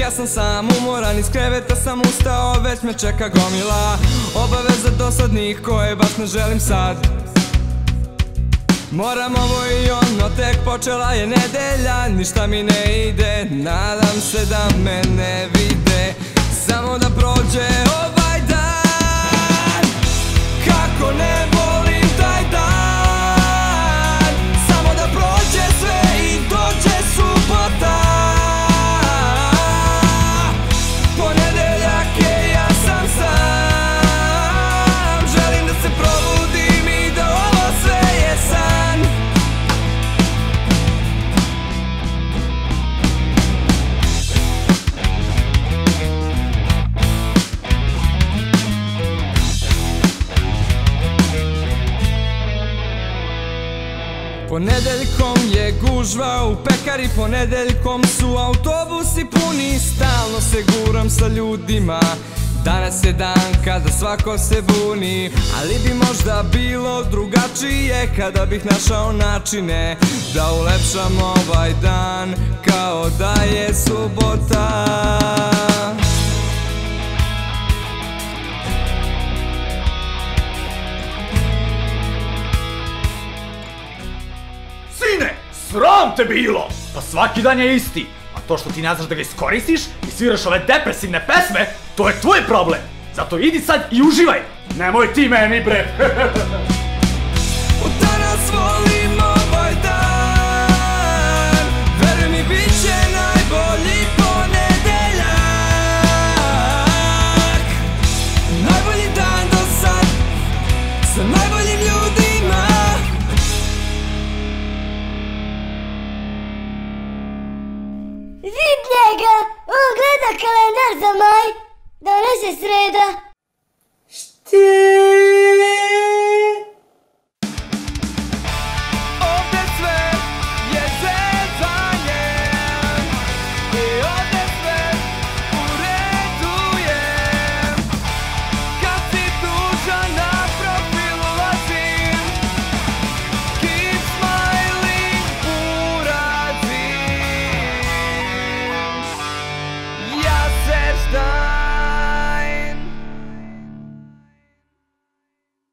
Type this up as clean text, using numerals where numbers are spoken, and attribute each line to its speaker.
Speaker 1: Ja sam sam umoran, iz kreveta sam ustao, već me čeka gomila obaveza dosadnih koje baš ne želim sad. Moram ovo i ono, tek počela je nedelja, ništa mi ne ide, nadam se da me ne vide. Samo da prođe ovaj dan, kako ne volim taj dan. Samo da prođe sve i dođe subota. Ponedeljak je, ja sam sam, želim da se probudim i da ovo sve je san. Ponedeljkom je gužva u pekari, ponedeljkom su autobusi puni, stalno se guram sa ljudima. Danas je dan kada svako se buni, ali bi možda bilo drugačije kada bih našao načine da ulepšam ovaj dan kao da je subota.
Speaker 2: Sine, sram te bilo! Pa svaki dan je isti. A to što ti ne znaš da ga iskoristiš i sviraš ove depresivne pesme, to je tvoj problem. Zato idi sad i uživaj. Nemoj ti meni, bre.
Speaker 1: Danas volim ovaj dan, veruj mi, bit će najbolji ponedeljak. Najbolji dan do sad, sa najboljim ljudima.
Speaker 3: Zip njega, on gleda kalendar za maj. Danas je sreda.
Speaker 4: Šte?